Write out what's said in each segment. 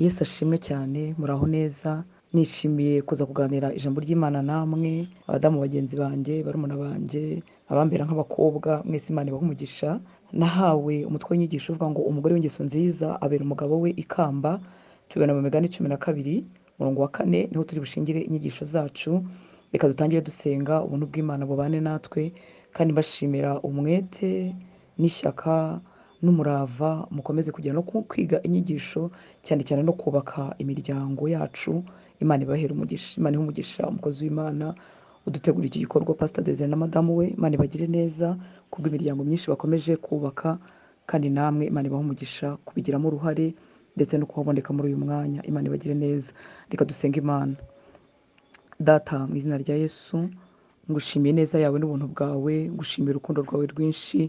Yesu ashimwe cyane, muraho neza. Nishimiye kuza kuganira ijambo ry'Imana namwe, abadamu bagenzi banjye, barumuna banjye, abambera nk'abakobwa, mwese Imana ibahe umugisha. Nahawe umutwe w'inyigisho uvuga ngo umugore w'ingeso nziza abera umugabo we ikamba. Tubibona mu Migani 12 umurongo wa 4, niho turi bushingire inyigisho zacu. Reka dutangire dusenga ubuntu bw'Imana bubane natwe, kandi mbashimira umwete n'ishyaka n'umurava mukomeze kugira no kwiga inyigisho, cyane cyane no kubaka imiryango yacu. Imana ibahera umugisha, Imana ihe umugisha umukozi w'Imana udutegura iki gikorwa, Pastor Desire na madamu we. Imana ibagire neza kubw'imiryango myinshi bakomeje kubaka, kandi namwe Imana ibahe umugisha kubigiramo uruhare ndetse no kuhaboneka muri uyu mwanya. Imana ibagire neza. Reka dusenge Imana. Data, mu izina rya Yesu, ngushimiye neza yawe n'ubuntu bwawe, ngushimiye urukundo rwawe rwinshi,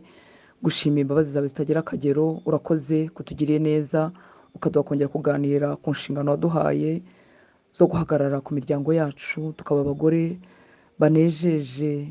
gushimira imbabazi zawe zitagira akagero. Urakoze kutugiriye neza, ukaduha kongera kuganira ku nshingano waduhaye zo guhagarara ku miryango yacu, tukaba abagore banejeje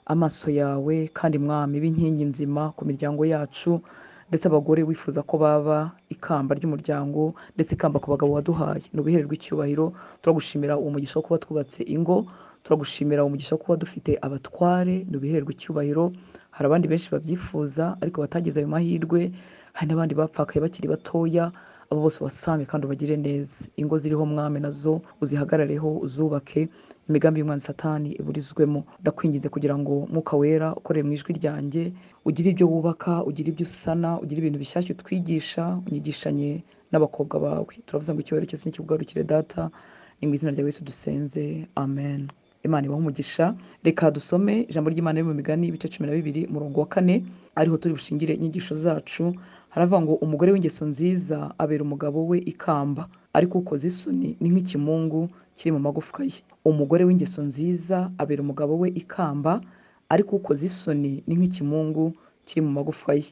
amaso yawe, kandi mwami b'inkingi nzima ku miryango yacu, ndetse abagore wifuza ko baba ikamba ry'umuryango, ndetse ikamba ku bagabo waduhaye. Nubihererwe icyubahiro. Turagushimira umugisha wo kuba twubatse ingo, turagushimira umugisha wo kuba dufite abatware. Nubihererwe icyubahiro. Hari abandi benshi babyifuza ariko batagize ayo mahirwe, hari n'abandi bapfakaye bakiri batoya. Abo bose wasange kandi ubagire neza. Ingo ziriho mwami nazo uzihagarareho, uzubake, imigambi y'umwanzi Satani iburizwemo. Ndakwinginze kugira ngo Mwuka Wera ukorere mu ijwi ryanjye, ugire ibyo wubaka, ugire ibyo usana, ugire ibintu bishyashya utwigisha, unyigishanye n'abakobwa bawe. Turavuze ngo icyubahiro cyose nikikugarukire Data, ni mu izina rya Yesu dusenze, amen. Imana ibahe umugisha. Reka dusome ijambo ry'Imana riri mu Migani ibice 12 umurongo wa 4, ariho turi bushingire inyigisho zacu. Haravuga ngo umugore w'ingeso nziza abera umugabo we ikamba, ariko ukoze isoni ni nk'ikimungu kiri mu magufwa ye. Umugore w'ingeso nziza abera umugabo we ikamba, ariko ukoze isoni ni nk'ikimungu kiri mu magufwa ye.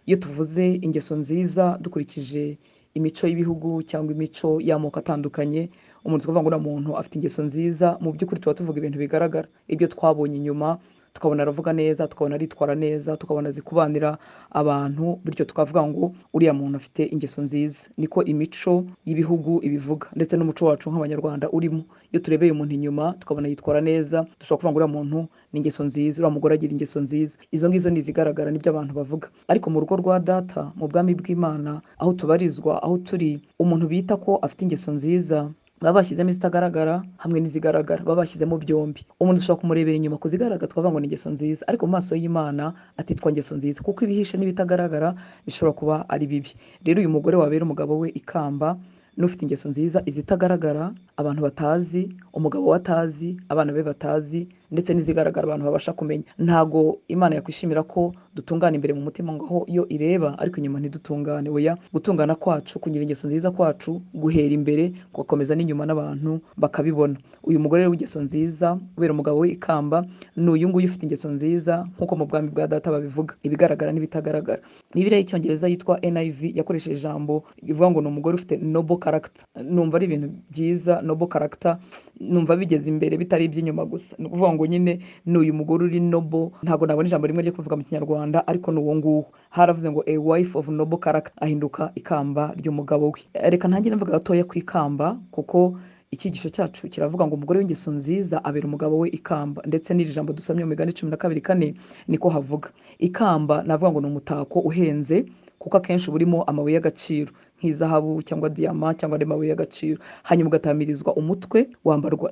Iyo tuvuze ingeso nziza dukurikije imico y'ibihugu cyangwa imico y'amoko atandukanye, umuntu tukavuga ngo muntu afite ingeso nziza, mu by'ukuri tuba tuvuga ibintu bigaragara, ibyo twabonye inyuma, tukabona aravuga neza, tukabona aritwara neza, tukabona azi kubanira abantu, bityo tukavuga ngo uriya muntu afite ingeso nziza. Niko imico y'ibihugu ibivuga, ndetse n'umuco wacu nk'abanyarwanda urimo. Iyo turebeye umuntu inyuma tukabona yitwara neza, dushobora kuvuga ngo uriya muntu ni ingeso nziza, uriya mugore agira ingeso nziza. Izo ngizo ni izigaragara, nibyo abantu bavuga. Ariko mu rugo rwa Data, mu bwami bw'Imana, aho tubarizwa, aho turi, umuntu bita ko afite ingeso nziza baba bashyizemo izitagaragara hamwe n'izigaragara, baba bashyizemo byombi. Umuntu ushobora kumurebera inyuma ku zigaragara twavuga ngo ni ingeso nziza, ariko mu maso y'Imana atitwa ingeso nziza, kuko ibihishe n'ibitagaragara bishobora kuba ari bibi. Rero uyu mugore wabera umugabo we ikamba, n'ufite ingeso nziza, izitagaragara abantu batazi, umugabo we atazi, abana be batazi, ndetse n'izigaragara abantu babasha kumenya. Ntago Imana yakwishimira ko dutungana imbere mu mutima ngaho iyo ireba, ariko inyuma ntidutungane. Oya, gutungana kwacu, kugira ingeso nziza kwacu guhera imbere, kugakomeza n'inyuma n'abantu bakabibona. Uyu mugore w'ingeso nziza ubera umugabo we ikamba, ni uyu nguyu ufite ingeso nziza, nk'uko mu bwami bwa Data babivuga, ibigaragara n'ibitagaragara. Bibiliya y'Icyongereza yitwa NIV yakoresheje ijambo rivuga ngo ni umugore ufite noble character. Numva ari ibintu byiza, noble character, numva bigeze imbere bitari iby'inyuma gusa. Ni ukuvuga ngo nyine ni uyu mugore uri noble. Ntabwo nabona ijambo rimwe ryo kuvuga mu Kinyarwanda, ariko ni uwo nguwo. Haravuze ngo a wife of noble character, ahinduka ikamba ry'umugabo we. Reka ntangire mvuga gatoya ku ikamba, kuko icyigisho cyacu kiravuga ngo umugore w'ingeso nziza abera umugabo we ikamba, ndetse n'iri jambo dusomye mu Migani 12:4 niko havuga. Ikamba navuga ngo ni umutako uhenze, kuko akenshi burimo amabuye y'agaciro nk'izahabu cyangwa diyama cyangwa andi mabuye y'agaciro, hanyuma ugatamirizwa umutwe,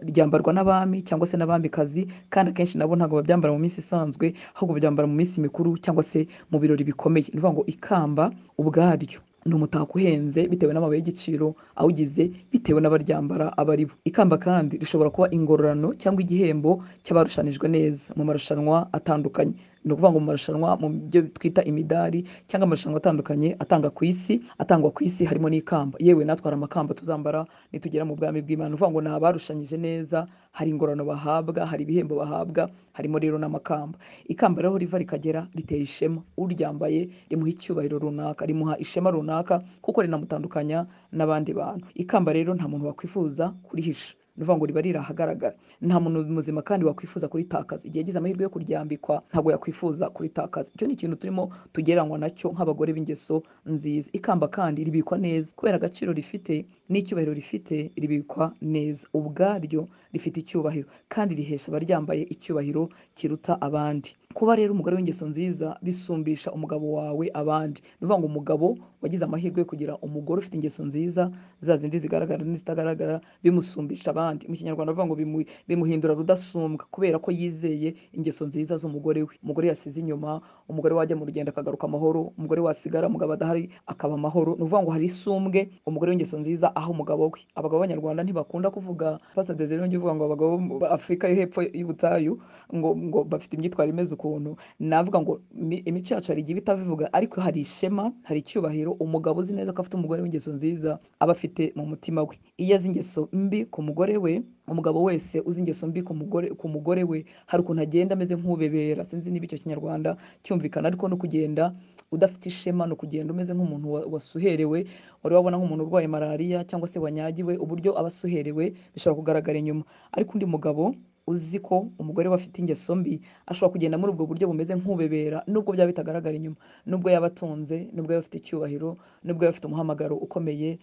ryambarwa n'abami cyangwa se n'abamikazi, kandi akenshi nabo ntabwo babyambara mu minsi isanzwe, ahubwo babyambara mu minsi mikuru cyangwa se mu birori bikomeye. Ni ukuvuga ngo ikamba ubwaryo ni umutako uhenze bitewe n'amabuye y'igiciro awugize, bitewe n'abaryambara abari bo. Ikamba kandi rishobora kuba ingororano cyangwa igihembo cy'abarushanijwe neza mu marushanwa atandukanye. Ni ukuvuga ngo mu marushanwa, mu byo twita imidari cyangwa amarushanwa atandukanye atangwa ku isi harimo n'ikamba. Yewe natwara amakamba tuzambara nitugera mu bwami bw'Imana. Ni ukuvuga ngo ni abarushanyije neza, hari ingororano bahabwa, hari ibihembo bahabwa, harimo rero n'amakamba. Ikamba rero riva rikagera ritera ishema, uryambaye rimuha icyubahiro runaka, rimuha ishema runaka, kuko rinamutandukanya n'abandi bantu. Ikamba rero nta muntu wakwifuza kurihisha. ni ukuvuga ngo riba riri ahagaragara. Nta muntu muzima kandi wakwifuza kuritakaza. Igihe yagize amahirwe yo kuryambikwa ntabwo yakwifuza kuritakaza. Icyo ni ikintu turimo tugereranywa nacyo nk'abagore b'ingeso nziza. Ikamba kandi ribikwa neza kubera agaciro rifite n'icyubahiro rifite, ribikwa neza ubwaryo, rifite icyubahiro kandi rihesha abaryambaye icyubahiro kiruta abandi. Kuba rero umugore w'ingeso nziza bisumbisha umugabo wawe abandi. Ni ukuvuga ngo umugabo wagize amahirwe yo kugira umugore ufite ingeso nziza, za zindi zigaragara n'izitagaragara, bimusumbisha abandi. Mu kinyarwanda bavuga ngo bimuhindura rudasumbwa kubera ko yizeye ingeso nziza z'umugore we. Umugore yasize inyuma, umugore wajya mu rugendo akagaruka amahoro, umugore wasigara umugabo adahari akaba amahoro. Ni ukuvuga ngo hari isumbwe umugore w'ingeso nziza aho umugabo we. Abagabo b'Abanyarwanda ntibakunda kuvuga, Pastor Desire yongeye uvuga ngo abagabo ba Afurika yo hepfo y'ubutayu ngo bafite imyitwarire imeze ukuntu. Navuga ngo imico yacu hari igihe bitabivuga, ariko hari ishema, hari icyubahiro umugabo uzi neza ko afite umugore w'ingeso nziza aba afite mu mutima we. Iyo azi ingeso mbi ku mugore we, umugabo wese uzi ingeso mbi ku mugore we, hari ukuntu agenda ameze nk'ubebera. Sinzi niba icyo kinyarwanda cyumvikana, ariko no kugenda udafite ishema, no kugenda umeze nk'umuntu wasuherewe. Wari wabona nk'umuntu urwaye malariya cyangwa se wanyagiwe, uburyo aba asuherewe bishobora kugaragara inyuma. Ariko undi mugabo uzi ko umugore we afite ingeso mbi ashobora kugenda muri ubwo buryo bumeze nk'ubebera, nubwo byaba bitagaragara inyuma, nubwo yaba atunze, nubwo yaba afite icyubahiro, nubwo yaba afite umuhamagaro ukomeye,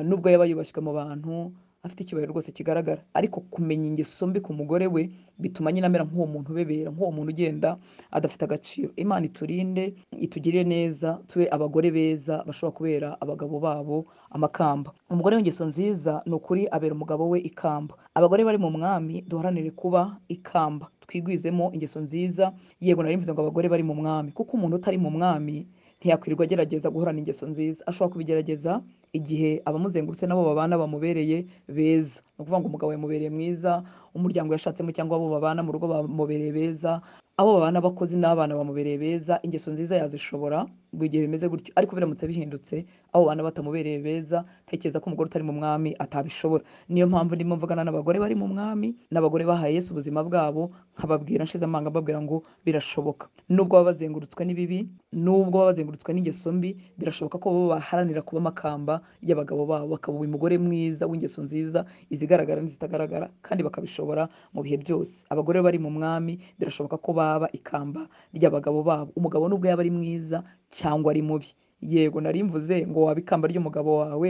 nubwo yaba yubashywe mu bantu, afite icyubahiro rwose kigaragara. Ariko kumenya ingeso mbi ku mugore we bituma nyine amera nk'uwo muntu ubebera, nk'uwo muntu ugenda adafite agaciro. Imana iturinde, itugirire neza, tube abagore beza bashobora kubera abagabo babo amakamba. Umugore w'ingeso nziza ni ukuri abera umugabo we ikamba. Abagore bari mu mwami duharanire kuba ikamba, twigwizemo ingeso nziza. Yego nari mvuze ngo abagore bari mu mwami, kuko umuntu utari mu mwami ntiyakwirirwa agerageza guhorana ingeso nziza. Ashobora kubigerageza igihe abamuzengurutse nabo babana bamubereye beza. Ni ukuvuga ngo umugabo yamubereye mwiza, umuryango yashatsemo cyangwa abo babana mu rugo bamubereye beza, abo babana abakozi n'abana bamubereye beza. Ingeso nziza yazishobora mu gihe bimeze gutyo, ariko biramutse bihindutse abo bana batamubereye beza, ntekereza ko umugore utari mu mwami atabishobora. Niyo mpamvu ndimo mvugana n'abagore bari mu mwami, n'abagore bahaye Yesu ubuzima bwabo, nkababwira nshize amanga mbabwira ngo birashoboka. Nubwo baba bazengurutswe n'ibibi, nubwo baba bazengurutswe n'ingeso mbi, birashoboka ko bo baharanira kuba amakamba y'abagabo babo, bakaba umugore mwiza w'ingeso nziza, izigaragara n'izitagaragara, kandi bakabishobora mu bihe byose. Abagore bari mu mwami birashoboka ko baba ikamba ry'abagabo babo. Umugabo nubwo yaba ari mwiza cyangwa ari mubi, yego nari mvuze ngo waba ikamba ry'umugabo wawe,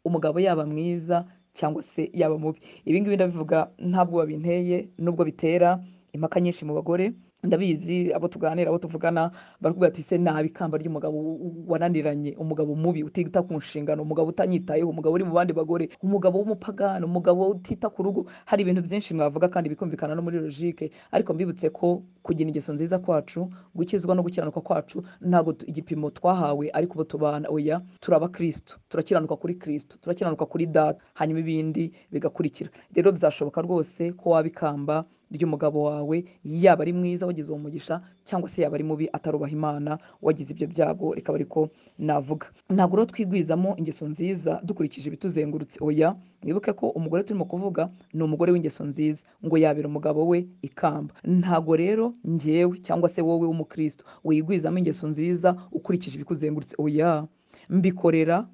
umugabo yaba mwiza cyangwa se yaba mubi. Ibi ngibi ndabivuga ntabwo babinteye, nubwo bitera impaka nyinshi mu bagore. Ndabizi abo tuganira, abo tuvugana baravuga ati se nabi ikamba ry'umugabo wananiranye, umugabo mubi utita ku nshingano, umugabo utanyitayeho, umugabo uri mu bandi bagore, umugabo w'umupagano, umugabo utita ku rugo. Hari ibintu byinshi mwavuga kandi bikumvikana no muri logique, ariko mbibutse ko kugira ingeso nziza kwacu, gukizwa no gukiranuka kwacu ntabwo igipimo twahawe ariko bo tubana. Oya, turaba Kristo, turakiranuka kuri Kristo, turakiranuka kuri Data, hanyuma ibindi bigakurikira. Rero bizashoboka rwose ko waba ikamba ry'umugabo wawe, yaba ari mwiza wagize uwo mugisha, cyangwa se yaba ari mubi atarubaha Imana wagize ibyo byago. Reka ariko navuga, ntabwo rero twigwizamo ingeso nziza dukurikije ibituzengurutse. Oya, mwibuke ko umugore turimo kuvuga ni umugore w'ingeso nziza, ngo yabera umugabo we ikamba. Ntabwo rero njyewe cyangwa se wowe w'umukristo wigwizamo ingeso nziza ukurikije ibikuzengurutse. Oya,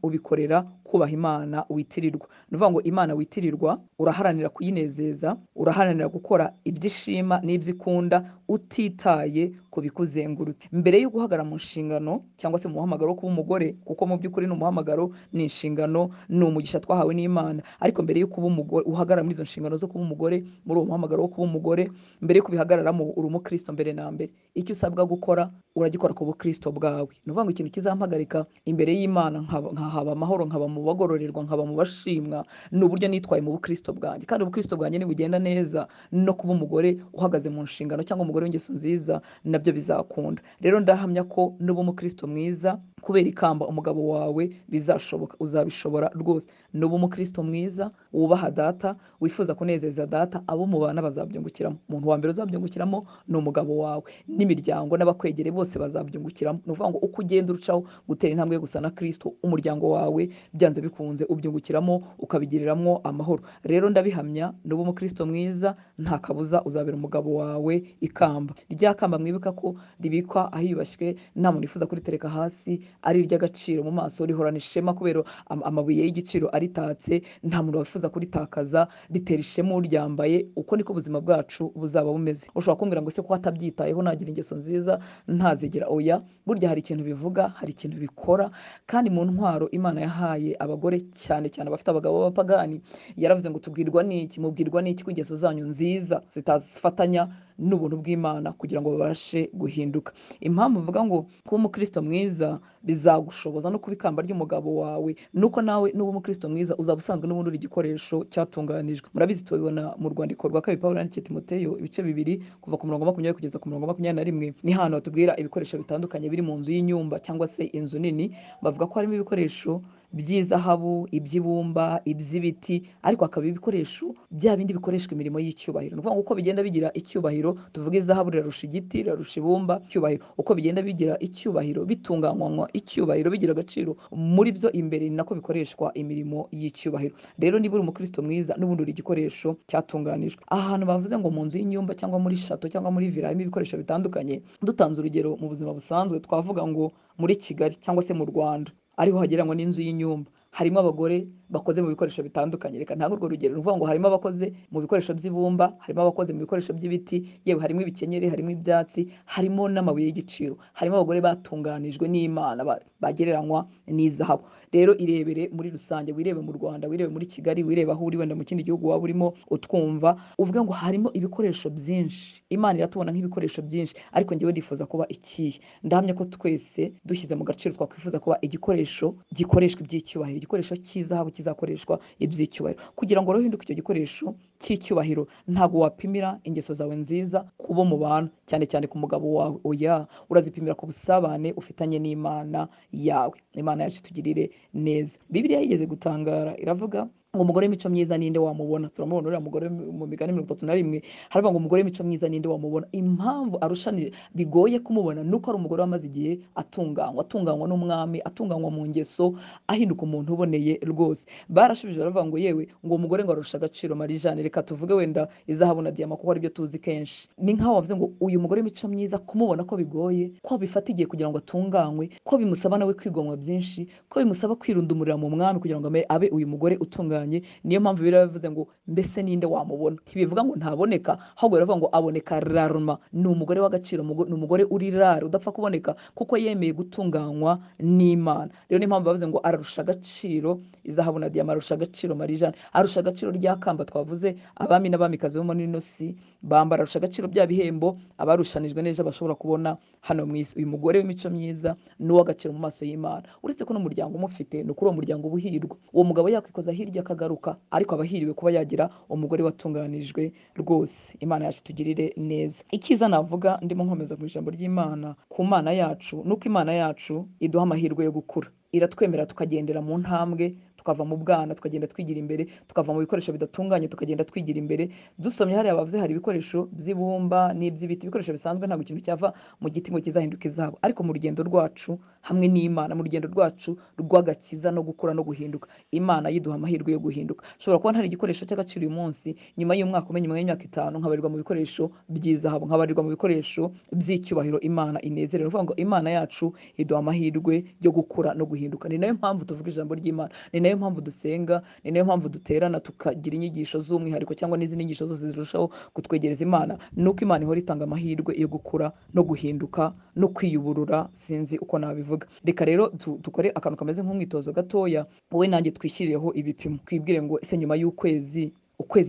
ubikorera kubaha Imana witirirwa. Ni ukuvuga ngo Imana witirirwa uraharanira kuyinezeza, uraharanira gukora ibyo ishima n'ibyo ikunda, utitaye ku bikuzengurutse. Mbere yo guhagarara mu nshingano cyangwa se mu muhamagaro wo kuba umugore, kuko mu by'ukuri ni umuhamagaro, ni inshingano, ni umugisha twahawe n'Imana. Ariko mbere yo kuba umugore, uhagarara muri izo nshingano zo kuba umugore, muri uwo muhamagaro wo kuba umugore, mbere yo kubihagararamo uri umukristo mbere na mbere. Icyo usabwa gukora uragikora ku bukristo bwawe. Ni ukuvuga ngo ikintu kizampagarika imbere y'Imana nkahaba amahoro, nkaba mu bagororerwa, nkaba mu bashimwa, ni uburyo nitwaye mu bukristo bwanjye. Kandi ubukristo bwanjye nibugenda neza, no kuba umugore uhagaze mu nshingano cyangwa umugore w'ingeso nziza nabyo bizakunda. Rero ndahamya ko nuba umukristo mwiza kubera ikamba umugabo wawe bizashoboka, uzabishobora rwose. Nuba umukristo mwiza wubaha Data, wifuza kunezeza Data, abo mubana bazabyungukiramo. Umuntu wa mbere uzabyungukiramo ni umugabo wawe, n'imiryango n'abakwegereye bose bazabyungukiramo. Ni ukuvuga ngo uko ugenda urushaho gutera intambwe yo gusa na Kristo, umuryango wawe byanze bikunze ubyungukiramo, ukabigiriramo amahoro. Rero ndabihamya, nuba umukristo mwiza nta kabuza uzabera umugabo wawe ikamba. Rya kamba mwibuka ko ribikwa ahiyubashywe, nta muntu wifuza kuritereka hasi, ari iry'agaciro mu maso, rihorana ishema kubera amabuye y'igiciro aritatse, nta muntu wifuza kuritakaza, ritera ishema uryambaye. Uko niko ubuzima bwacu buzaba bumeze. Ushobora kumbwira ngo se ko atabyitayeho nagira ingeso nziza ntazigira? Oya, burya hari ikintu bivuga, hari ikintu bikora. Kandi mu ntwaro Imana yahaye abagore cyane cyane abafite abagabo b'abapagani, yaravuze ngo tubwirwa n'iki, mubwirwa n'iki ko ingeso zanyu nziza zitafatanya n'ubuntu bw'Imana kugira ngo babashe guhinduka. Impamvu mvuga ngo kuba umukristo mwiza bizagushoboza no kuba ikamba ry'umugabo wawe, nuko nawe nuba umukristo mwiza uzaba usanzwe n'ubundi uri igikoresho cyatunganijwe. Murabizi tubibona mu rwandiko rwa kabiri Pawulo yandikiye Timoteyo ibice 2 kuva ku murongo 20 kugeza ku murongo 21. Ni hano batubwira ibikoresho bitandukanye biri mu nzu y'inyumba cyangwa se inzu nini. Bavuga ko harimo ibikoresho by'izahabu, iby'ibumba, iby'ibiti, ariko hakaba ibikoresho bya bindi bikoreshwa imirimo y'icyubahiro. Ni ukuvuga ngo uko bigenda bigira icyubahiro, tuvuga izahabu rirarusha igiti, rirarusha ibumba icyubahiro, uko bigenda bigira icyubahiro, bitunganywa icyubahiro, bigira agaciro muri byo imbere, ni nako bikoreshwa imirimo y'icyubahiro. Rero niba uri umukristo mwiza n'ubundi uri igikoresho cyatunganijwe. Aha hantu bavuze ngo mu nzu y'inyumba cyangwa muri shato cyangwa muri villa harimo ibikoresho bitandukanye. Dutanze urugero mu buzima busanzwe, twavuga ngo muri Kigali cyangwa se mu Rwanda ariho hagereranywa n'inzu y'inyumba, harimo abagore bakoze mu bikoresho bitandukanye. Reka ntabwo urwo rugero, ni ukuvuga ngo harimo abakoze mu bikoresho by'ibumba, harimo abakoze mu bikoresho by'ibiti, yewe harimo ibikenyeri, harimo ibyatsi, harimo n'amabuye y'igiciro, harimo abagore batunganijwe n'Imana bagereranywa n'izahabu. Rero irebere muri rusange, wirebe mu Rwanda, wirebe muri Kigali, wirebe aho uri wenda mu kindi gihugu waba urimo utwumva, uvuga ngo harimo ibikoresho byinshi. Imana iratubona nk'ibikoresho byinshi, ariko njyewe ndifuza kuba ikihe? Ndahamya ko twese dushyize mu gaciro twakwifuza kuba igikoresho gikoreshwa iby'icyubahiro, igikoresho cy'izahabu kizakoreshwa iby'icyubahiro. Kugira ngo uhinduke icyo gikoresho cy'icyubahiro, ntabwo wapimira ingeso zawe nziza kubo mu bantu, cyane cyane ku mugabo wawe. Oya, urazipimira ku busabane ufitanye n'Imana yawe. Imana yacu tugirire neza. Bibiliya yigeze gutangara, iravuga ngo umugore w'imico myiza ninde wamubona? Turamubona uriya mugore mu Migani 31, haravuga ngo umugore w'imico myiza ninde wamubona? Impamvu arushanije bigoye kumubona nuko ari umugore wamaze igihe atunganywa n'umwami, atunganywa mu ngeso, ahinduka umuntu uboneye rwose. Barashubije baravuga ngo yewe ngo umugore ngo arusha agaciro Marijane, reka tuvuge wenda izahabu na diyama kuko aribyo tuzi kenshi. Ni nkaho bavuze ngo uyu mugore w'imico myiza kumubona ko bigoye, ko bifata igihe kugira ngo atunganywe, ko bimusaba nawe kwigomwa byinshi, ko bimusaba kwirundumurira mu mwami kugira ngo abe uyu mugore utunganye. Niyo mpamvu biravuze ngo mbese ninde wamubona? Ntibivuga ngo ntaboneka, ahubwo biravuga ngo aboneka raruma. Ni umugore w'agaciro, ni umugore uri rare udapfa kuboneka kuko yemeye gutunganywa n'Imana. Rero niyo mpamvu bavuze ngo ararusha agaciro izahabu na diyama, arusha agaciro Marijane, arusha agaciro rya kamba twavuze abami n'abamikazi bo muri ino si bambara, arusha agaciro bya bihembo abarushanijwe neza bashobora kubona hano mu isi. Uyu mugore w'imico myiza ni uw'agaciro mu maso y'Imana. Uretse ko n'umuryango umufite, ni ukuri uwo muryango ubuhirwa. Uwo mugabo yakwikoza hirya akagaruka, ariko abahiriwe kuba yagira umugore watunganijwe rwose. Imana yacu tugirire neza. Icyiza navuga ndimo nkomeza mu ijambo ry'Imana ku Mana yacu, nuko Imana yacu iduha amahirwe yo gukura, iratwemera tukagendera mu ntambwe, tukava mu bwana tukagenda twigira imbere, tukava mu bikoresho bidatunganye tukagenda twigira imbere. Dusomye hariya bavuze hari ibikoresho by'ibumba n'iby'ibiti, ibikoresho bisanzwe, ntabwo ikintu cyava mu giti ngo kizahinduke izahabu. Ariko mu rugendo rwacu hamwe n'Imana, mu rugendo rwacu rw'agakiza no gukura no guhinduka, Imana yiduha amahirwe yo guhinduka. Ushobora kuba ntari igikoresho cy'agaciro uyu munsi, nyuma y'umwaka umwe, nyuma y'imyaka 5 nkabarirwa mu bikoresho by'izahabu, nkabarirwa mu bikoresho by'icyubahiro Imana inezerewe. Uvuga ngo Imana yacu iduha amahirwe yo gukura no guhinduka. Ni nayo mpamvu tuvuga ijambo ry'Imana, ni nayo mpamvu dusenga, ni nayo mpamvu duterana tukagira inyigisho z'umwihariko cyangwa n'izindi nyigisho zose zirushaho kutwegereza Imana. Nuko Imana ihora itanga amahirwe yo gukura no guhinduka no kwiyuburura, sinzi uko nabivuga. Reka rero dukore akantu kameze nk'umwitozo gatoya, wowe nanjye twishyirireho ibipimo, twibwire ngo ese nyuma y'ukwezi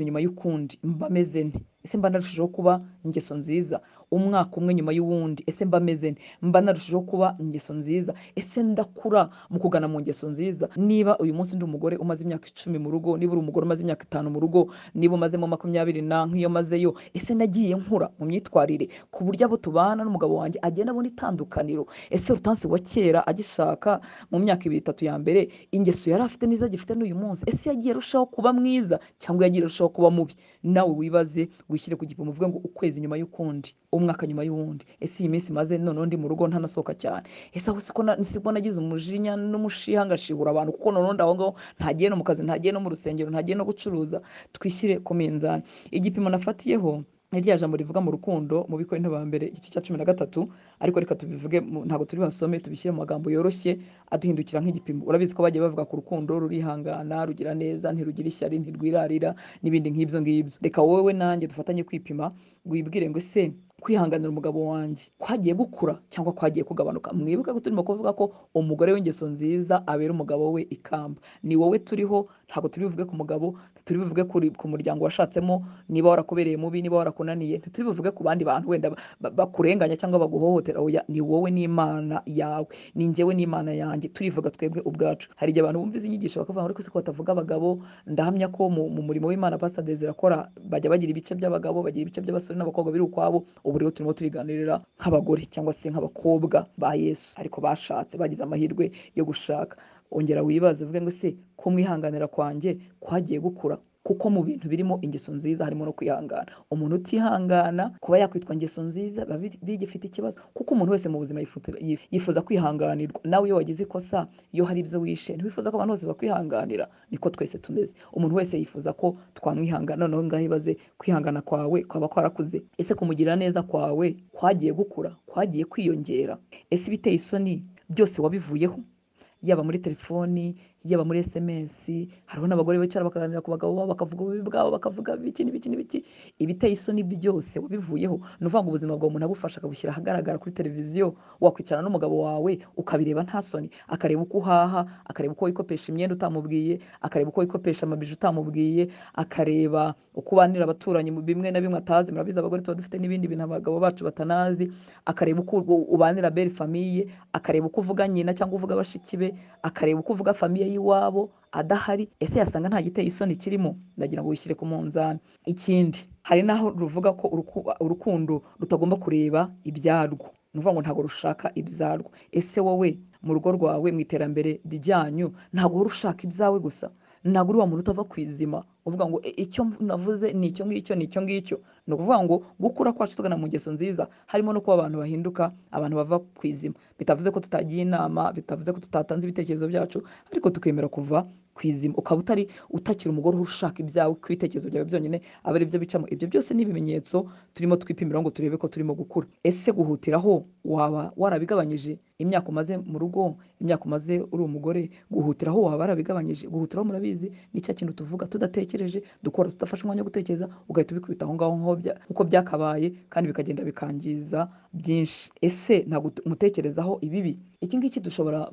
nyuma y'ukundi mba meze nte? Ese mba narushijeho kuba ingeso nziza? Umwaka umwe nyuma y'uwundi ese mba meze nte? Mba narushijeho kuba ingeso nziza? Ese ndakura mu kugana mu ngeso nziza? Niba uyu munsi ndi umugore umaze imyaka 10 mu rugo, niba uri umugore umaze imyaka 5 mu rugo, niba umazemo 20 na nk'iyo mazeyo, ese nagiye nkura mu myitwarire ku buryo abo tubana n'umugabo wanjye agenda abona itandukaniro? Ese Rutansi wa kera agishaka mu myaka 2-3 ya mbere, ingeso yari afite niza gifite n'uyu munsi, ese yagiye arushaho kuba mwiza cyangwa yagiye arushaho kuba mubi? Nawe wibaze, wishyire ku gipimo, uvuge ngo ukwezi nyuma y'ukundi, umwaka nyuma y'uwundi, ese iyi minsi maze none ndi mu rugo ntanasohoka cyane, ese aho siko nagize umujinya n'umushiha ngashihura abantu, kuko none ndaho ngaho ntagiye no mu kazi, ntagiye no mu rusengero, ntagiye no gucuruza. Twishyire ku minzani. Igipimo nafatiyeho ni rya jambo rivuga mu rukundo mu Bikorinto ba mbere igice cya 13, ariko reka tubivuge ntabwo turi basome tubishyire mu magambo yoroshye aduhindukira nk'igipimo. Urabizi ko bagiye bavuga ku rukundo rurihangana, rugira neza, ntirugira ishyari, ntirwirarira n'ibindi nk'ibyo ngibyo. Reka wowe nanjye dufatanye kwipima, wibwire ngo ese kwihanganira umugabo wanjye kwagiye gukura cyangwa kwagiye kugabanuka. Mwibuke ko turimo kuvuga ko umugore w'ingeso nziza abera umugabo we ikamba. Ni wowe turiho, ntabwo turibuvuge ku mugabo, ntituribuvuge ku muryango washatsemo, niba warakubereye mubi, niba warakunaniye, ntituribuvuge ku bandi bantu wenda bakurenganya cyangwa baguhohotera. Oya, ni wowe n'Imana yawe, ni njyewe n'Imana yanjye, turivuga twebwe ubwacu. Hari igihe abantu bumva izi nyigisho bakavuga ngo ariko se ko batavuga abagabo. Ndahamya ko mu murimo w'Imana Pastor Desire akora bajya bagira ibice by'abagabo, bagira ibice by'abasore n'abakobwa biri ukwabo. Ubu rero turimo turiganirira nk'abagore cyangwa se nk'abakobwa ba Yesu ariko bashatse, bagize amahirwe yo gushaka. Ongera wibaze uvuge ngo se ko mwihanganira kwanjye kwagiye gukura, kuko mu bintu birimo ingeso nziza harimo no kwihangana. Umuntu utihangana kuba yakwitwa ingeso nziza bigifite ikibazo, kuko umuntu wese mu buzima yifuza kwihanganirwa. Nawe iyo wagize ikosa, iyo hari ibyo wishe, ntiwifuza ko abantu bose bakwihanganira. Niko twese tumeze, umuntu wese yifuza ko twamwihangana. Noneho ngaho ibaze kwihangana kwawe kwaba kwarakuze. Ese kumugirira neza kwawe kwagiye gukura, kwagiye kwiyongera? Ese ibiteye isoni byose wabivuyeho, yaba muri telefoni, yaba muri SMS? Hariho n'abagore bicara bakaganira ku bagabo babo, bakavuga ububi bwabo, bakavuga biki n'ibiki. Ibiteye isoni byose wabivuyeho. Ni ukuvuga ngo ubuzima bwawe umuntu abufasha akabushyira ahagaragara kuri televiziyo, wakwicarana n'umugabo wawe ukabireba nta soni, akareba uko uhaha, akareba uko wikopesha imyenda utamubwiye, akareba uko wikopesha amabiju utamubwiye, akareba uko ubanira abaturanyi mu bimwe na bimwe atazi. Murabizi abagore tuba dufite n'ibindi bintu abagabo bacu batanazi. Akareba uko ubanira belle famille, akareba uko uvuga nyina cyangwa uvuga bashiki be, akareba uko uvuga famille y'iwabo adahari. Ese yasanga nta giteye isoni kirimo? Ndagira ngo wishyire ku munzani. Ikindi, hari naho ruvuga ko urukundo rutagomba kureba ibyarwo, ni ukuvuga ngo ntabwo rushaka ibyarwo. Ese wowe mu rugo rwawe, mu iterambere ryanyu, ntabwo uhora ushaka ibyawe gusa? Ntabwo uri wa muntu utava ku izima uvuga ngo icyo navuze ni icyo ngicyo, ni icyo ngicyo? Ni ukuvuga ngo gukura kwacu tugana mu ngeso nziza harimo no kuba abantu bahinduka, abantu bava ku izima. Bitavuze ko tutagiye inama, bitavuze ko tutatanze ibitekerezo byacu, ariko tukemera kuva ku izima. Ukaba utakiri umugore ushaka ibyawe, ko ibitekerezo byawe byonyine aba ari byo bicamo. Ibyo byose ni ibimenyetso turimo twipimira ngo turebe ko turimo gukura. Ese guhutiraho waba warabigabanyije? Imyaka umaze mu rugo, imyaka umaze uri umugore, guhutiraho waba warabigabanyije? Guhutiraho murabizi ni cya kintu tuvuga tudatekereje, dukora tudafashe umwanya wo gutekereza, ugahita ubikubita aho ngaho uko byakabaye, kandi bikagenda bikangiza byinshi. Ese ntabwo umutekerezaho ibibi? Iki ngiki dushobora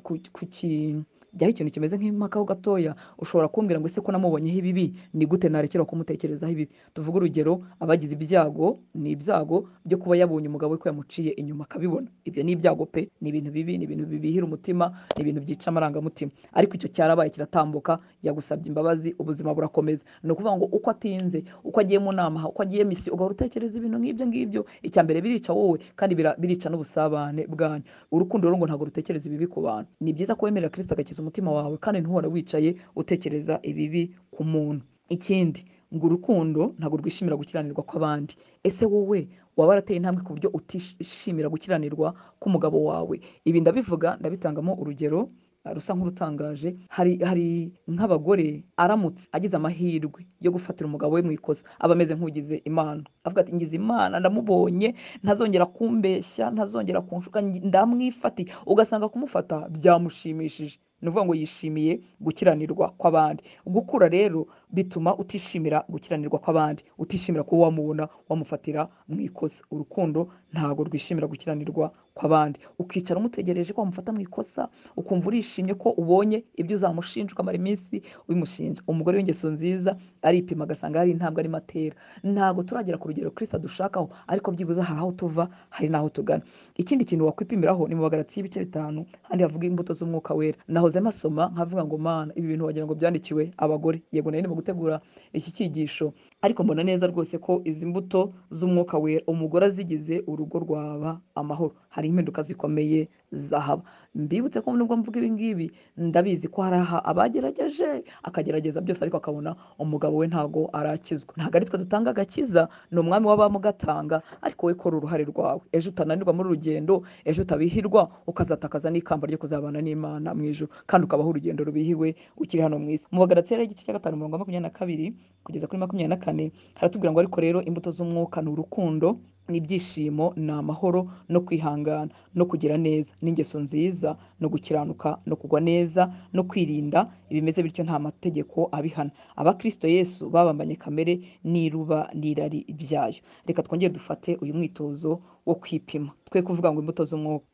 jyaho ikintu kimeze nk'impaka ho gatoya. Ushobora kumbwira ngo ese ko namubonyeho ibibi, ni gute narekera kumutekerezaho ibibi? Tuvuge urugero, abagize ibyago, ni ibyago byo kuba yabonye umugabo we ko yamuciye inyuma akabibona. Ibyo ni ibyago pe, ni ibintu bibi, ni ibintu bibihira umutima, ni ibintu byica amarangamutima. Ariko icyo cyarabaye, kiratambuka, yagusabye imbabazi, ubuzima burakomeza. Ni ukuvuga ngo uko atinze, uko agiye mu nama, uko agiye misi, ugahora utekereza ibintu nk'ibyo ngibyo, icya mbere birica wowe, kandi birica n'ubusabane bwanyu. Urukundo rero ngo ntabwo rutekereza ibibi ku bantu. Ni byiza ko wemerera Kristo agakiza umutima wawe, kandi ntuhora wicaye utekereza ibibi ku muntu. Ikindi, ngo urukundo ntabwo rwishimira gukiranirwa kw'abandi. Ese wowe waba warateye intambwe ku buryo utishimira gukiranirwa k'umugabo wawe? Ibi ndabivuga, ndabitangamo urugero rusa nk'urutangaje. Hari nk'abagore aramutse agize amahirwe yo gufatira umugabo we mu ikosa, aba ameze nk'ugize Imana, avuga ati ngize Imana, ndamubonye, ntazongera kumbeshya, ntazongera kunshuka, ndamwifatiye. Ugasanga kumufata byamushimishije. Ni ukuvuga ngo yishimiye gukiranirwa kw'abandi. Gukura rero bituma utishimira gukiranirwa kw'abandi, utishimira ko wamubona wamufatira mu ikosa. Urukundo ntabwo rwishimira gukiranirwa kw'abandi. Ukicara umutegereje ko wamufata mu ikosa, ukumva urishimye ko ubonye ibyo uzamushinja, ukamara iminsi ubimushinja. Umugore w'ingeso nziza aripima agasanga hari intambwe arimo atera. Ntabwo turagera ku rugero Kristo adushakaho, ariko byibuze hari aho tuva, hari n'aho tugana. Ikindi kintu wakwipimiraho ni mu Bagalatiya ibice 5, handi havuga imbuto z'umwuka wera. Nahoze masoma nkavuga ngo Mana, ibi bintu wagira ngo byandikiwe abagore. Yego nari ndimo gutegura iki cyigisho, ariko mbona neza rwose ko izi mbuto z'umwuka wera umugore azigize, urugo rwaba amahoro. Hari impinduka zikomeye zahabu. Mbibutse ko nubwo mvuga ibi ngibi ndabizi ko hari abagerageje akagerageza byose ariko akabona umugabo we ntago arakizwa. Ntago ari twe dutanga agakiza, ni umwami w'abamugatanga, ariko we kora uruhare rwawe. Ejo utananirwa muri urugendo, ejo utabihirwa ukazatakaza n'ikamba ryo kuzabana n'Imana mu ijuru, kandi ukabaho urugendo rubihiwe ukiri hano mu isi. Mu Bagalatia igice cya 5:22 kugeza kuri 24 haratubwira ngo ariko rero imbuto z'umwuka ni urukundo n'ibyishimo n'amahoro no kwihangana no kugira neza n'ingeso nziza no gukiranuka no kugwa neza no kwirinda ibimeze bityo nta mategeko abihana. Abakristo Yesu babambanye kamere n'iruba n'irari byayo. Reka twongere dufate uyu mwitozo wo kwipima, twe kuvuga ngo imbuto z'umwuka.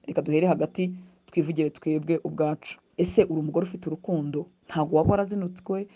Reka duhere hagati twivugire twebwe ubwacu. Ese uri umugore ufite urukundo? Ntago waba warazinutswe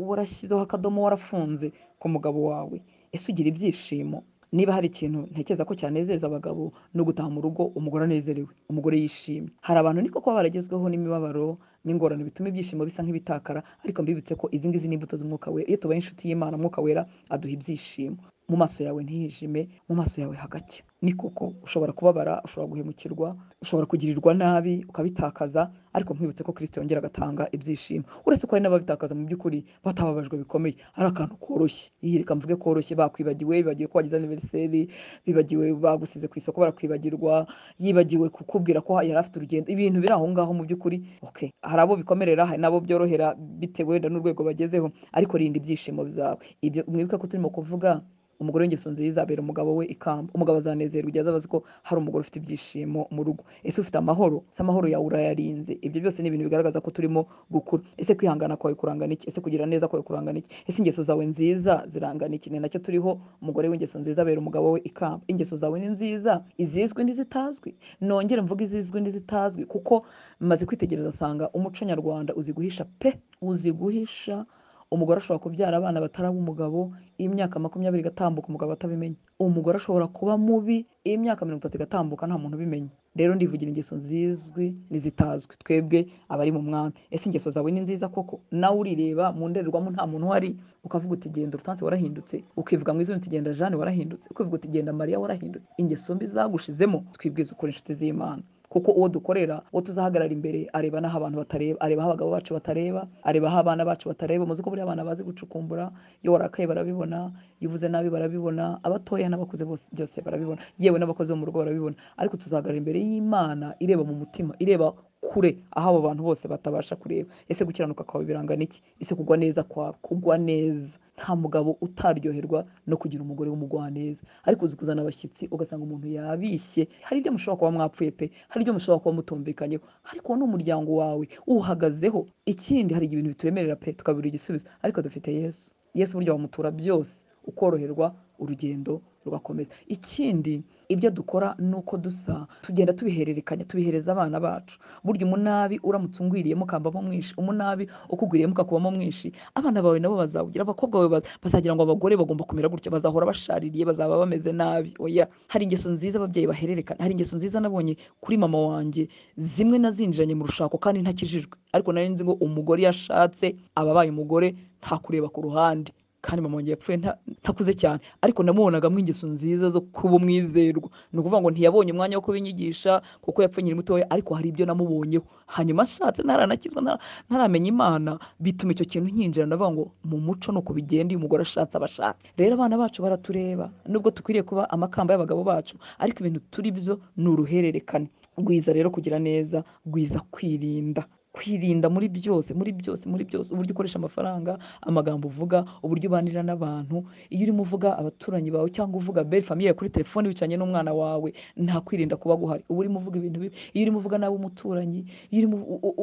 warashyizeho akadomo warafunze ku mugabo wawe? Ese ugira ibyishimo? Niba hari ikintu ntekereza ko cyanezeza abagabo no gutaha mu rugo umugore anezerewe, umugore yishimye. Hari abantu niko kuba baragezweho n'imibabaro n'ingorane bituma ibyishimo bisa nk'ibitakara, ariko mbibutse ko izi ngizi n'imbuto z'umwuka wera. Iyo tubaye inshuti y'Imana, umwuka wera aduha ibyishimo. Mu maso yawe ntihijime, mu maso yawe hagacya. Ni koko ushobora kubabara, ushobora guhemukirwa, ushobora kugirirwa nabi ukabitakaza, ariko nkwibutse ko Kristo yongera agatanga ibyishimo. Uretse ko hari n'ababitakaza mu by'ukuri batababajwe bikomeye, ari akantu koroshye. Reka mvuge koroshye, bakwibagiwe, bibagiwe ko wagize anniversaire, bibagiwe bagusize ku isoko barakwibagirwa, yibagiwe kukubwira ko yari afite urugendo, ibintu biri aho ngaho mu by'ukuri. Okay, hari abo bikomerera, hari nabo byorohera bitewe n'urwego bagezeho, ariko rinda ibyishimo byawe. Ibyo mwibuka ko turimo kuvuga umugore w'ingeso nziza abera umugabo we ikamba. Umugabo azanezerwa igihe azabazi ko hari umugore ufite ibyishimo mu rugo. Ese ufite amahoro? Se amahoro yawe urayarinze? Ibyo byose ni ibintu bigaragaza ko turimo gukura. Ese kwihangana kwawe kurangana iki? Ese kugira neza kwawe kurangana iki? Ese ingeso zawe nziza zirangana iki? Ni nacyo turiho, umugore w'ingeso nziza abera umugabo we ikamba. Ingeso zawe ni nziza, izizwi n'izitazwi. Nongere mvuga izizwi n'izitazwi kuko maze kwitegereza asanga umuco nyarwanda uzi guhisha pe, uzi guhisha. Umugore ashobora kubyara abana bataraba umugabo, imyaka 20 igatambuka umugabo atabimenye. Umugore ashobora kuba mubi, imyaka 30 igatambuka nta muntu ubimenye. Rero ndivugira ingeso zizwi n'izitazwi, twebwe abari mu mwami. Ese ingeso zawe ni nziza koko? Nawe urireba mu ndorerwamo nta muntu wari, ukavuga uti genda Rutansi warahindutse, ukivuga mu izina uti genda Jeanne warahindutse, ukivuga uti genda Maria warahindutse. Ingeso mbi zagushizemo, twibwiza ukuri inshuti z'Imana. Kuko uwo dukorera, uwo tuzahagarara imbere areba n'aho abantu batareba, areba aho abagabo bacu batareba, areba aho abana bacu batareba. Muzi ko buri abana bazi gucukumbura, iyo warakaye barabibona, iyo uvuze nabi barabibona, abatoya n'abakuze bose byose barabibona, yewe n'abakozi bo mu rugo barabibona. Ariko tuzahagarara imbere y'Imana ireba mu mutima, ireba kure aho abo bantu bose batabasha kureba. Ese gukiranuka kwawe birangana iki? Ese kugwa neza kwawe? Kugwa neza. Nta mugabo utaryoherwa no kugira umugore w'umugwaneza, ariko uzi kuzana abashyitsi ugasanga umuntu yabishye. Hari ibyo mushobora kuba mwapfuye pe, hari ibyo mushobora kuba mutumvikanyeho, ariko n'umuryango wawe uhagazeho. Ikindi, hari ibintu bituremerera pe tukabura igisubizo, ariko dufite Yesu. Yesu buryo wamutura byose, ukoroherwa, urugendo rugakomeza. Ikindi, ibyo dukora nuko dusa, tugenda tubihererekanya, tubihereza abana bacu. Burya umunabi uramutse ungwiriyemo ukambamo mwinshi, umunabi ukugwiriyemo ukakubamo mwinshi, abana bawe nabo bazawugira. Abakobwa bawe bazagira ngo abagore bagomba kumera gutya, bazahora bashaririye, bazaba bameze nabi. Oya, hari ingeso nziza ababyeyi bahererekana. Hari ingeso nziza nabonye kuri mama wanjye, zimwe nazinjiranye mu rushako kandi ntakijijwe, ariko nari nzi ngo umugore yashatse ababaye umugore nta kureba ku ruhande. Kandi mama wanjye yapfuye ntakuze cyane, ariko namubonagamo ingeso nziza zo kuba umwizerwa. Ni ukuvuga ngo ntiyabonye umwanya wo kubinyigisha kuko yapfuye nkiri mutoya, ariko hari ibyo namubonyeho. Hanyuma ashatse ntaranakizwa, ntaramenya Imana, bituma icyo kintu nkinjira, ndavuga ngo mu muco nuko bigenda iyo umugore ashatse abashatse. Rero abana bacu baratureba, nubwo tukwiriye kuba amakamba y'abagabo bacu, ariko ibintu turi byo ni uruhererekane. Gwiza rero kugira neza, gwiza kwirinda muri byose, uburyo ukoresha amafaranga, amagambo uvuga, uburyo ubanira n'abantu. Iyo urimo uvuga abaturanyi bawe cyangwa uvuga belle famille kuri telefone bicanye n'umwana wawe, nta kwirinda kuba guhari. Uba urimo uvuga ibintu bibi, iyo urimo uvuga nawe umuturanyi, iyo urimo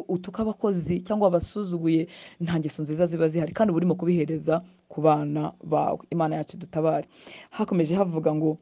utuka abakozi cyangwa abasuzuguye, nta ngeso nziza ziba zihari, kandi uba urimo kubihereza ku bana bawe. Imana yacu dutabare. Hakomeje havuga ngo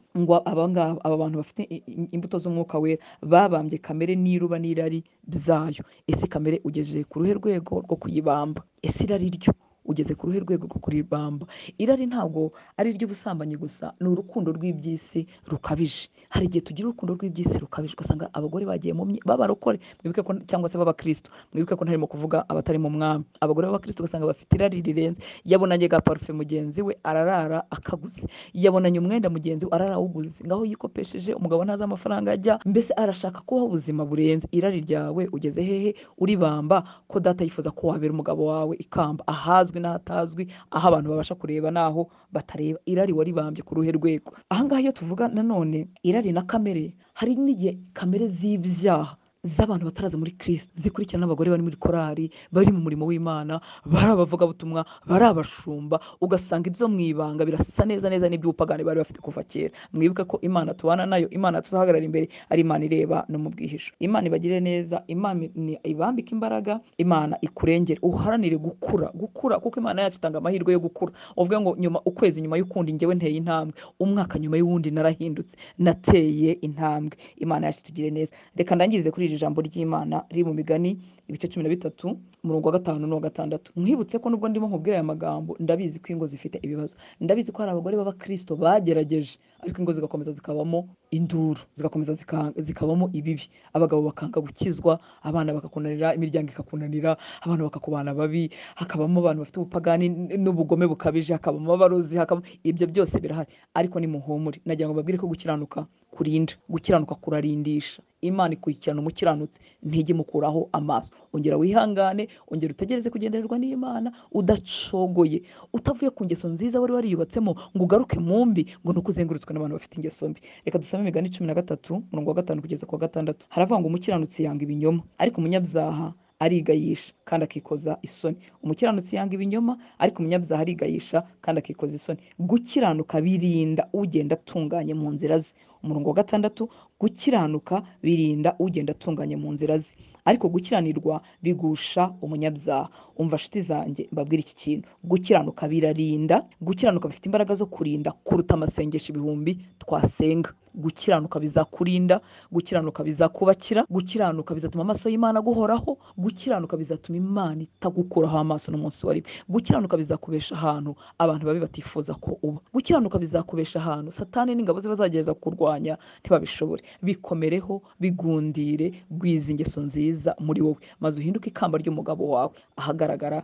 aba bantu bafite imbuto z'umwuka wera babambye kamere n'iruba n'irari byayo. Ese kamere ugejeje ku ruhe rwego rwo kuyibamba? Ese irari ryo ugeze ku ruhe rwego rwo kuribamba. Irari ntabwo ari iry'ubusambanyi gusa, ni urukundo rw'iby'isi rukabije. Hari igihe tugira urukundo rw'iby'isi rukabije ugasanga abagore bagiye b'abarokore, mwibuke ko cyangwa se b'abakristo, mwibuke ko ntarimo kuvuga abatari mu mwami. Abagore b'abakristo ugasanga bafite irari rirenze, yabonanye ga parufe mugenzi we ararara akaguze, yabonanye umwenda mugenzi we ararawuguze, ngaho yikopesheje, umugabo ntazi amafaranga ajya, mbese arashaka kubaho ubuzima burenze. Irari ryawe ugeze hehe uribamba, ko data yifuza ko wabera umugabo wawe ikamba, ahazwi n'ahatazwi, aho abantu babasha kureba n'aho batareba. Irari waribambye ku ruhe rwego. Ahangaha iyo tuvuga nanone irari na kamere, hari n'igihe kamere z'ibyaha z'abantu bataraza muri Kristo zikurikirana n'abagore bari muri korari, bari mu murimo w'Imana, bari abavugabutumwa, bari abashumba, ugasanga ibyo mu ibanga birasa neza neza n'iby'ubupagani bari bafite kuva kera. Mwibuke ko Imana tubana nayo, Imana tuzahagarara imbere ari Imana ireba no mu bwihisho. Imana ibagire neza, Imana ibambike imbaraga, Imana ikurengere, uharanire gukura kuko Imana yacu itanga amahirwe yo gukura. Uvuga ngo nyuma ukwezi nyuma y'ukundi njyewe nteye intambwe, umwaka nyuma y'uwundi narahindutse, nateye intambwe. Imana yacu tugire neza. Reka ndangirize kuri iri jambo ry'Imana riri mu Migani ibice 13 umurongo wa 5 no 6. Mwibutse ko nubwo ndimo nkubwira aya magambo, ndabizi ko ingo zifite ibibazo, ndabizi ko hari abagore b'abakristo bagerageje, ariko ingo zigakomeza zikabamo induru, zigakomeza zikabamo ibibi, abagabo bakanga gukizwa, abana bakakunanira, imiryango ikakunanira, abantu bakakubana babi, hakabamo abantu bafite ubupagani n'ubugome bukabije, hakabamo abarozi, ibyo byose birahari. Ariko ni muhumure, nagira ngo babwire ko gukiranuka kurinda, gukiranuka kurarindisha. Imana ikurikirana umukiranutsi ntijye mukuraho amaso. Ongera wihangane, ongera utegereze kugendererwa n'Imana udacogoye, utavuye ku ngeso nziza wari wariyubatsemo ngo ugaruke mu mbi, ngo nuko uzengurutswe n'abantu bafite ingeso mbi. Reka dusome Imigani 13 umurongo wa 5 kugeza ku wa 6. Haravuga ngo umukiranutsi yanga ibinyoma, ariko umunyabyaha arigayisha kandi akikoza isoni. Umukiranutsi yanga ibinyoma, ariko umunyabyaha arigayisha kandi akikoza isoni. Gukiranuka birinda ugenda atunganye mu nzira ze. Umurongo wa 6, gukiranuka birinda ugenda atunganye mu nzira ze, ariko gukiranirwa bigusha umunyabyaha. Umva nshuti zanjye mbabwira iki kintu, gukiranuka birarinda, gukiranuka bifite imbaraga zo kurinda kuruta amasengesho ibihumbi twasenga. Gukiranuka bizakurinda, gukiranuka bizakubakira, gukiranuka bizatuma amaso y'Imana guhoraho, gukiranuka bizatuma Imana itagukuraho amaso n'umunsi wa rimwe, gukiranuka bizakubesha ahantu abantu babi batifuza ko uba, gukiranuka bizakubesha ahantu Satani n'ingabo ze bazagereza kurwanya ntibabishobore. Bikomereho, bigundire, gwiza ingeso nziza muri wowe, maze uhinduke ikamba ry'umugabo wawe, ahagaragara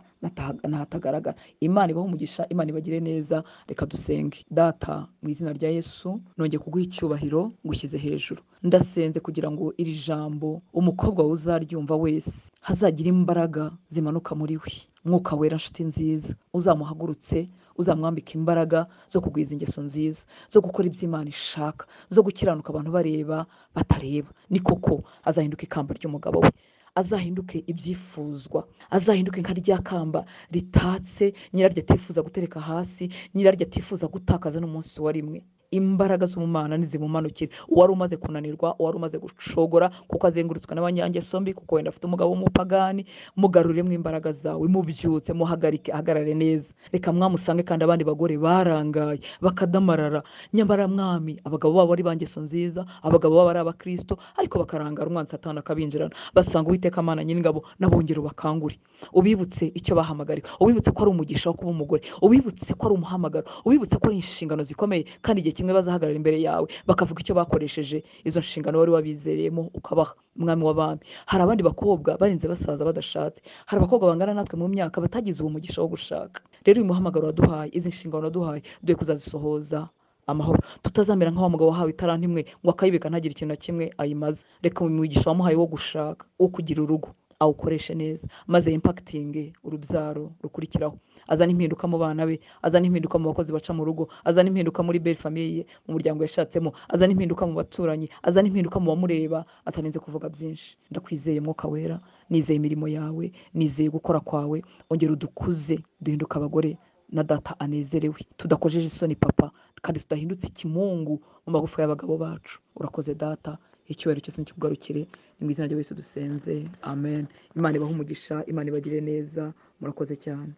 n'ahatagaragara. Imana ibahe umugisha, Imana ibagire neza. Reka dusenge. Data, mu izina rya Yesu nongeye kuguha icyubahiro, ngushyize hejuru. Ndasenze kugira ngo iri jambo umukobwa wawe uzaryumva wese hazagira imbaraga zimanuka muri we. Mwuka wera nshuti nziza uzamuhagurutse, uzamwambika imbaraga zo kugwiza ingeso nziza, zo gukora ibyo Imana ishaka, zo gukiranuka abantu bareba batareba. Ni koko azahinduka ikamba ry'umugabo we, azahinduke ibyifuzwa, azahinduke nka rya kamba ritatse nyiraryo atifuza gutereka hasi, nyiraryo atifuza gutakaza n'umunsi wa rimwe. Imbaraga z'umumana nizimumanukire, uwari umaze kunanirwa, uwari umaze gucogora kuko azengurutswe n'abanyangeso mbi, kuko wenda afite umugabo w'umupagani, mugaruremo imbaraga zawe, mubyutse, muhagarike, ahagarare neza. Reka mwamusange kandi abandi bagore barangaye bakadamarara, nyamara mwami abagabo babo ari bangeso nziza, abagabo babo ari abakristo, ariko bakarangara umwanzi Satani akabinjirana, basanga Uwiteka Mana nyir'ingabo nabongera ubakangure, ubibutse icyo bahamagariwe, ubibutse ko ari umugisha wo kuba umugore, ubibutse ko ari umuhamagaro, ubibutse ko ari inshingano zikomeye, kandi igihe kimwe bazahagarara imbere yawe bakavuga icyo bakoresheje izo nshingano wari wabizereyemo ukabaha. Mwami w'abami, hari abandi bakobwa barinze basaza badashatse, hari abakobwa bangana natwe mu myaka batagize uwo mugisha wo gushaka. Rero uyu muhamagaro waduhaye, izi nshingano waduhaye, duhe kuzazisohoza amahoro, tutazamera nk'aho umugabo wahawe italanto imwe ngo akayibika ntagire ikintu na kimwe ayimaze. Reka umugisha wamuhaye wo gushaka, wo kugira urugo, awukoreshe neza, maze impacting urubyaro rukurikiraho, azana impinduka mu bana be, azana impinduka mu bakozi baca mu rugo, azana impinduka muri belle famille, mu muryango yashatsemo, azana impinduka mu baturanyi, azana impinduka mu bamureba, atarinze kuvuga byinshi. Ndakwizeye Mwuka wera, nizeye imirimo yawe, nizeye gukora kwawe. Ongera udukuze, duhinduka abagore na data anezerewe, tudakojeje isoni papa, kandi tudahindutse ikimungu mu magufa y'abagabo bacu. Urakoze data, icyubahiro cyose nikikugarukire, ni mu izina rya Yesu dusenze, amen. Imana ibahe umugisha, Imana ibagire neza, murakoze cyane.